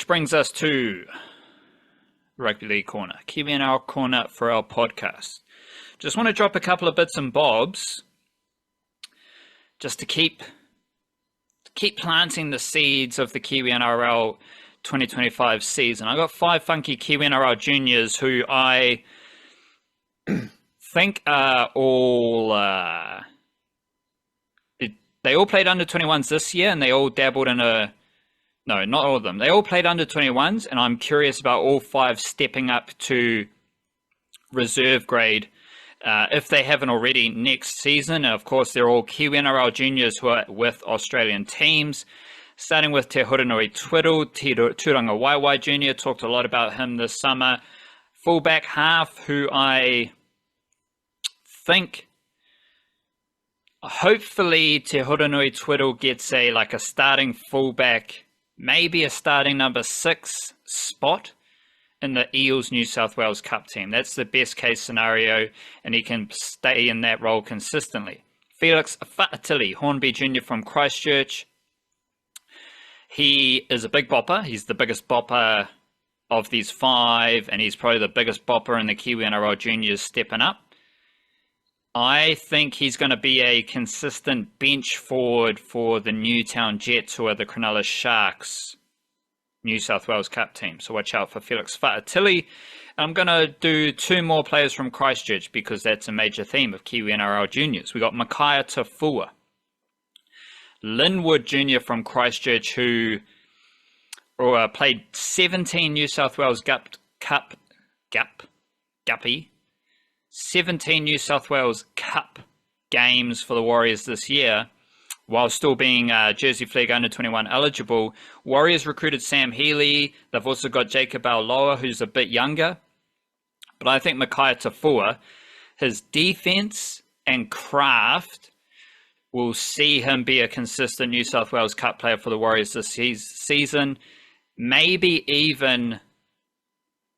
which brings us to Rugby League Corner, Kiwi-NRL Corner for our podcast. Just want to drop a couple of bits and bobs just to keep planting the seeds of the Kiwi-NRL 2025 season. I got 5 funky Kiwi-NRL juniors who I think are all... they all played under 21s this year, and they all dabbled in a... No, not all of them. They all played under 21s, and I'm curious about all 5 stepping up to reserve grade if they haven't already next season. And of course, they're all Kiwi-NRL juniors who are with Australian teams, starting with Te Hurinui Twidle, Turanga Waiwai Jr. Talked a lot about him this summer. Fullback half, who I think... Hopefully, Te Hurinui Twidle gets a starting fullback, maybe a starting number 6 spot in the Eels New South Wales Cup team. That's the best case scenario, and he can stay in that role consistently. Felix Fa'atili, Hornby Jr. from Christchurch. He is a big bopper. He's the biggest bopper of these 5, and he's probably the biggest bopper in the Kiwi-NRL juniors stepping up. I think he's going to be a consistent bench forward for the Newtown Jets, who are the Cronulla Sharks New South Wales Cup team. So watch out for Felix Fa'atili. I'm going to do 2 more players from Christchurch because that's a major theme of Kiwi-NRL juniors. We got Makaia Tafua, Linwood Jr. from Christchurch, who played 17 New South Wales Guppy 17 New South Wales Cup games for the Warriors this year, while still being Jersey Flag under 21 eligible. Warriors recruited Sam Healy. They've also got Jacob Auloa, who's a bit younger. But I think Makaia Tafua, his defense and craft will see him be a consistent New South Wales Cup player for the Warriors this season. Maybe even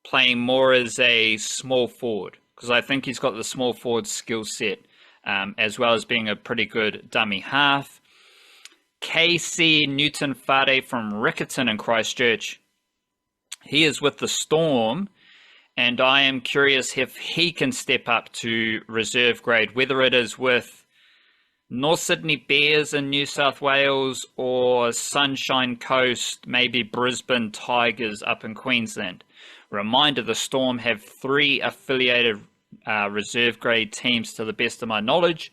playing more as a small forward, because I think he's got the small forward skill set, as well as being a pretty good dummy half. KC Newton-Whare from Riccarton in Christchurch. He is with the Storm, and I am curious if he can step up to reserve grade, whether it is with North Sydney Bears in New South Wales or Sunshine Coast, maybe Brisbane Tigers up in Queensland. Reminder, the Storm have 3 affiliated reserve grade teams to the best of my knowledge,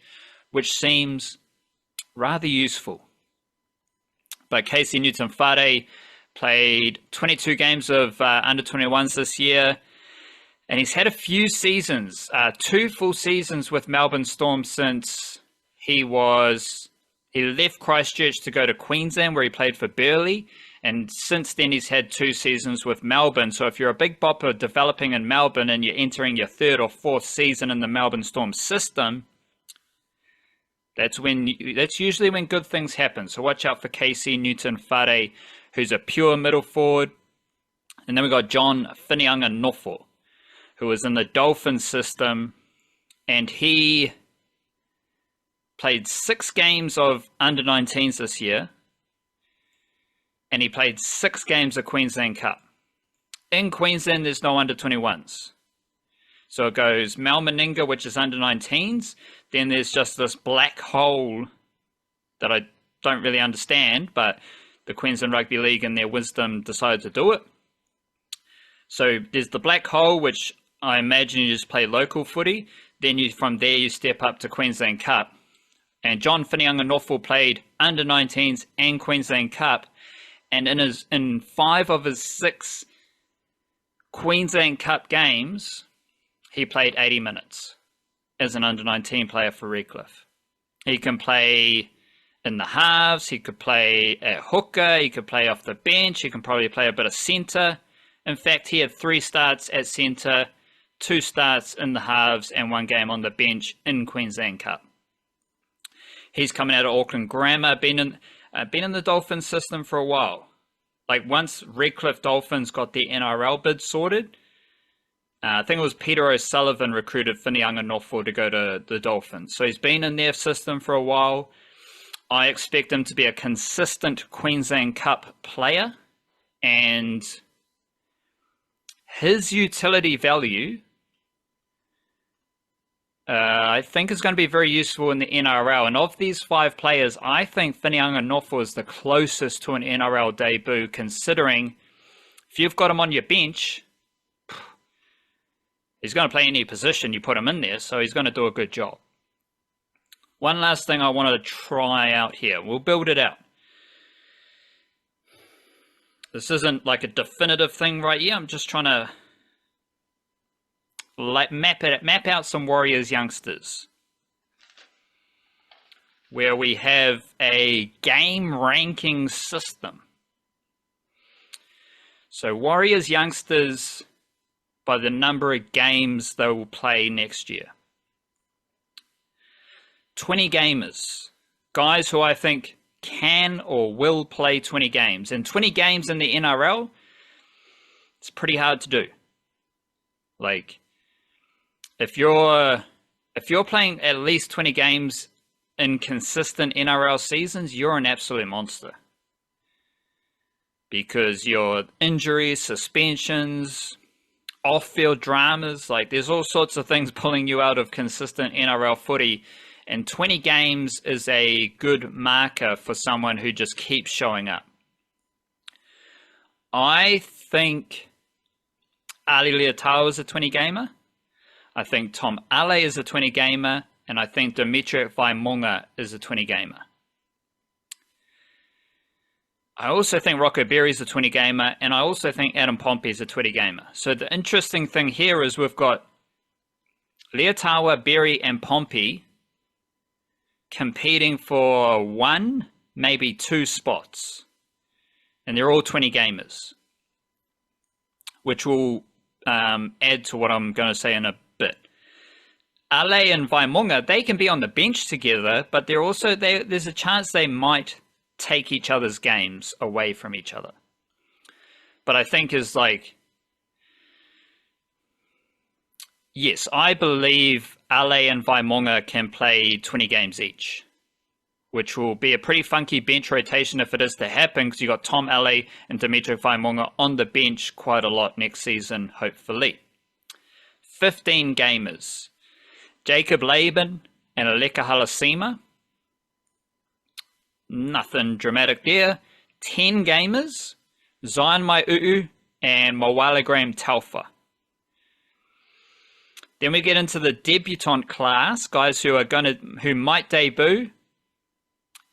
which seems rather useful. But Casey Newton-Whare played 22 games of under 21s this year, and he's had a few seasons, 2 full seasons with Melbourne Storm since he left Christchurch to go to Queensland, where he played for Burleigh. And since then, he's had 2 seasons with Melbourne. So if you're a big bopper developing in Melbourne and you're entering your 3rd or 4th season in the Melbourne Storm system, that's usually when good things happen. So watch out for KC Newton-Whare, who's a pure middle forward. And then we got John Fineanganofo, who was in the Dolphins system, and he played 6 games of under 19s this year. And he played 6 games of Queensland Cup. In Queensland, there's no under 21s. So it goes Mal Meninga, which is under 19s. Then there's just this black hole that I don't really understand, but the Queensland Rugby League in their wisdom decided to do it. So there's the black hole, which I imagine you just play local footy. Then from there you step up to Queensland Cup. And John Fineanganofo played under 19s and Queensland Cup. And in 5 of his 6 Queensland Cup games, he played 80 minutes as an under-19 player for Redcliffe. He can play in the halves, he could play at hooker, he could play off the bench, he can probably play a bit of centre. In fact, he had 3 starts at centre, 2 starts in the halves, and 1 game on the bench in Queensland Cup. He's coming out of Auckland Grammar, been in the Dolphins system for a while. Once Redcliffe Dolphins got their NRL bid sorted, I think it was Peter O'Sullivan recruited Fineanganofo to go to the Dolphins. So he's been in their system for a while. I expect him to be a consistent Queensland Cup player And his utility value, I think, is going to be very useful in the NRL. And of these 5 players, I think Fineanganofo is the closest to an NRL debut, considering if you've got him on your bench, he's going to play any position you put him in there, so he's going to do a good job. One last thing I wanted to try out here. We'll build it out. This isn't like a definitive thing right here. I'm just trying to map out some Warriors youngsters where we have a game ranking system. So Warriors youngsters by the number of games they will play next year. 20 gamers, guys who I think can or will play 20 games. And 20 games in the NRL, it's pretty hard to do. Like, if you're playing at least 20 games in consistent NRL seasons, you're an absolute monster. Because your injuries, suspensions, off-field dramas, like there's all sorts of things pulling you out of consistent NRL footy. And 20 games is a good marker for someone who just keeps showing up. I think Ali Leotau is a 20 gamer. I think Tom Ale is a 20 gamer. And I think Dimitri Vaimonga is a 20 gamer. I also think Rocco Berry is a 20 gamer. And I also think Adam Pompey is a 20 gamer. So the interesting thing here is we've got Leotawa, Berry, and Pompey competing for 1, maybe 2 spots. And they're all 20 gamers, which will add to what I'm going to say in a bit. Ale and Vaimonga, they can be on the bench together, but they're also there's a chance they might take each other's games away from each other. But I think is like, yes, I believe Ale and Vaimonga can play 20 games each, which will be a pretty funky bench rotation if it is to happen, because you've got Tom Ale and Dimitri Vaimonga on the bench quite a lot next season, hopefully. 15 gamers. Jacob Laban and Aleka Halasima. Nothing dramatic there. 10 gamers. Zion Mai'uu and Mawala Graham Taufa. Then we get into the debutant class, guys who might debut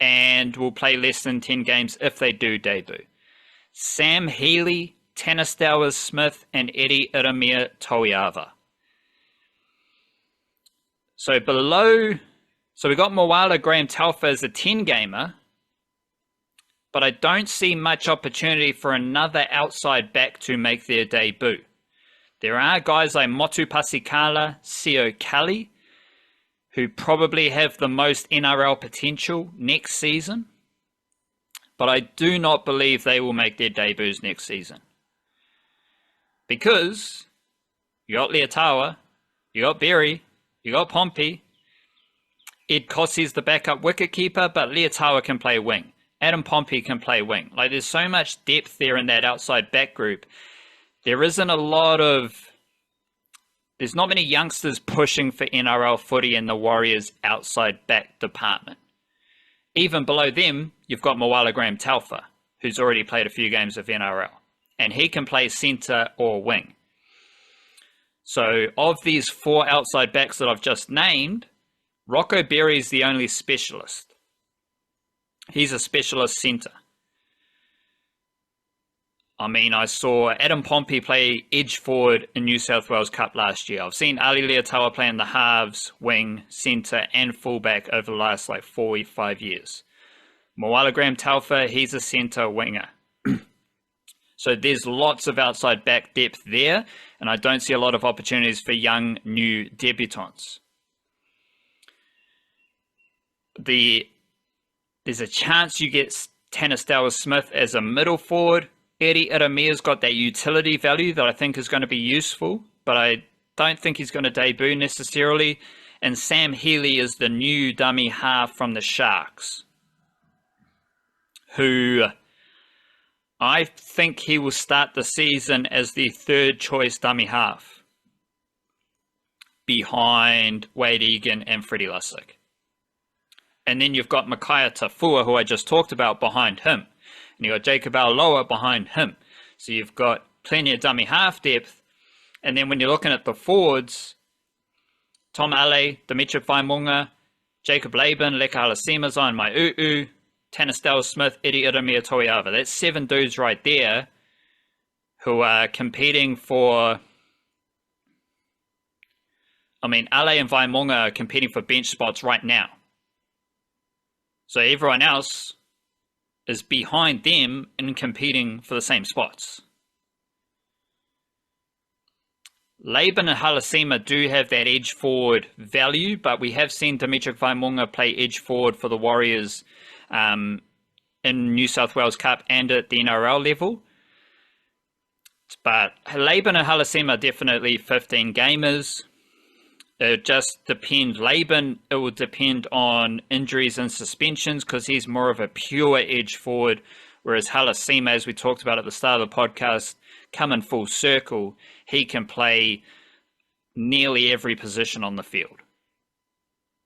and will play less than 10 games if they do debut. Sam Healy, Tanner Smith, and Eddie Iramia Toiava. So we got Mawala Graham Taufa as a 10 gamer, but I don't see much opportunity for another outside back to make their debut. There are guys like Motu Pasikala, Sio Kali, who probably have the most NRL potential next season, but I do not believe they will make their debuts next season. Because you got Leotawa, you got Berry, you got Pompey, Ed Kossi's the backup wicketkeeper, but Leotawa can play wing. Adam Pompey can play wing. Like, there's so much depth there in that outside back group. There's not many youngsters pushing for NRL footy in the Warriors outside back department. Even below them, you've got Mawala Graham Taufa, who's already played a few games of NRL. And he can play centre or wing. So of these 4 outside backs that I've just named, Rocco Berry is the only specialist. He's a specialist centre. I mean, I saw Adam Pompey play edge forward in New South Wales Cup last year. I've seen Ali Leotawa play in the halves, wing, centre and fullback over the last 4 or 5 years. Mawala Graham Taufa, he's a centre winger. So there's lots of outside back depth there, and I don't see a lot of opportunities for young, new debutants. There's a chance you get Tanner Smith as a middle forward. Eddie Iramia's got that utility value that I think is going to be useful, but I don't think he's going to debut necessarily. And Sam Healy is the new dummy half from the Sharks, who I think he will start the season as the third choice dummy half behind Wade Egan and Freddie Lussick. And then you've got Makaia Tafua, who I just talked about, behind him. And you've got Jacob Auloa behind him. So you've got plenty of dummy half depth. And then when you're looking at the forwards, Tom Ale, Dimitri Faimunga, Jacob Laban, Leka Halasima, Zion Mai'uu, Tanistel Smith, Eddie Iramia Toiava. That's 7 dudes right there who are competing for... Ale and Faimunga are competing for bench spots right now. So everyone else is behind them and competing for the same spots. Laban and Halasima do have that edge forward value, but we have seen Dimitri Faimunga play edge forward for the Warriors in New South Wales Cup and at the NRL level. But Laban and Halasima are definitely 15 gamers. It just depends. Laban, it will depend on injuries and suspensions because he's more of a pure edge forward, whereas Halasima, as we talked about at the start of the podcast, coming full circle, he can play nearly every position on the field.